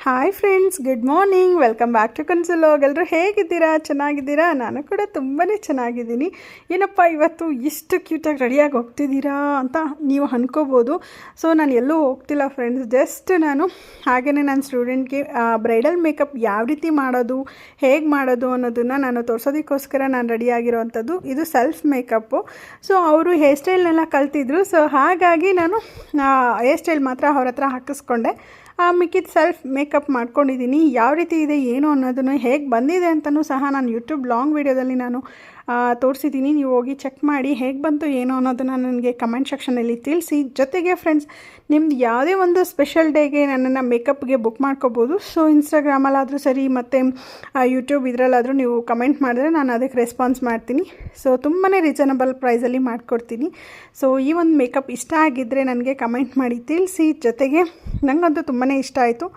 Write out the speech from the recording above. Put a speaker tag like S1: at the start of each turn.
S1: Hi friends, good morning. Welcome back to Kansulog. ಎಲ್ಲರೂ ಹೇಗಿದ್ದೀರಾ? ಚೆನ್ನಾಗಿದ್ದೀರಾ? ನಾನು ಕೂಡ ತುಂಬಾ ಚೆನ್ನಾಗಿದ್ದೀನಿ. ಏನಪ್ಪ ಇವತ್ತು ಇಷ್ಟು ಕ್ಯೂಟಾಗಿ ರೆಡಿಯಾಗಿ ಹೋಗ್ತಿದ್ದೀರಾ ಅಂತ ನೀವು ಅಂದ್ಕೋಬೋದು. ಸೊ ನಾನು ಎಲ್ಲೂ ಹೋಗ್ತಿಲ್ಲ ಫ್ರೆಂಡ್ಸ್, ಜಸ್ಟ್ ನಾನು ಹಾಗೆಯೇ ನನ್ನ ಸ್ಟೂಡೆಂಟ್ಗೆ ಬ್ರೈಡಲ್ ಮೇಕಪ್ ಯಾವ ರೀತಿ ಮಾಡೋದು, ಹೇಗೆ ಮಾಡೋದು ಅನ್ನೋದನ್ನು ನಾನು ತೋರಿಸೋದಕ್ಕೋಸ್ಕರ ನಾನು ರೆಡಿಯಾಗಿರೋವಂಥದ್ದು. ಇದು ಸೆಲ್ಫ್ ಮೇಕಪ್ಪು. ಸೊ ಅವರು ಹೇರ್ ಸ್ಟೈಲ್ನೆಲ್ಲ ಕಲ್ತಿದ್ರು. ಸೊ ಹಾಗಾಗಿ ನಾನು ಹೇರ್ ಸ್ಟೈಲ್ ಮಾತ್ರ ಅವ್ರ ಹತ್ರ ಹಾಕಿಸ್ಕೊಂಡೆ. ಮಿಕ್ಕಿದ ಸೆಲ್ಫ್ ಮೇಕಪ್ ಮಾಡ್ಕೊಂಡಿದ್ದೀನಿ. ಯಾವ ರೀತಿ ಇದೆ ಏನು ಅನ್ನೋದನ್ನು, ಹೇಗೆ ಬಂದಿದೆ ಅಂತಲೂ ಸಹ ನಾನು ಯೂಟ್ಯೂಬ್ ಲಾಂಗ್ ವೀಡಿಯೋದಲ್ಲಿ ನಾನು ತೋರಿಸಿದ್ದೀನಿ. ನೀವು ಹೋಗಿ ಚೆಕ್ ಮಾಡಿ ಹೇಗೆ ಬಂತು ಏನು ಅನ್ನೋದನ್ನು ನನಗೆ ಕಮೆಂಟ್ ಸೆಕ್ಷನಲ್ಲಿ ತಿಳಿಸಿ. ಜೊತೆಗೆ ಫ್ರೆಂಡ್ಸ್, ನಿಮ್ದು ಯಾವುದೇ ಒಂದು ಸ್ಪೆಷಲ್ ಡೇಗೆ ನನ್ನನ್ನು ಮೇಕಪ್ಗೆ ಬುಕ್ ಮಾಡ್ಕೋಬೋದು. ಸೊ ಇನ್ಸ್ಟಾಗ್ರಾಮಲ್ಲಾದರೂ ಸರಿ ಮತ್ತು ಯೂಟ್ಯೂಬ್ ಇದರಲ್ಲಾದರೂ ನೀವು ಕಮೆಂಟ್ ಮಾಡಿದ್ರೆ ನಾನು ಅದಕ್ಕೆ ರೆಸ್ಪಾನ್ಸ್ ಮಾಡ್ತೀನಿ. ಸೊ ತುಂಬಾ ರೀಸನಬಲ್ ಪ್ರೈಸಲ್ಲಿ ಮಾಡಿಕೊಡ್ತೀನಿ. ಸೊ ಈ ಒಂದು ಮೇಕಪ್ ಇಷ್ಟ ಆಗಿದ್ದರೆ ನನಗೆ ಕಮೆಂಟ್ ಮಾಡಿ ತಿಳಿಸಿ. ಜೊತೆಗೆ ನನಗಂತೂ ತುಂಬಾ ಇಷ್ಟ ಆಯಿತು.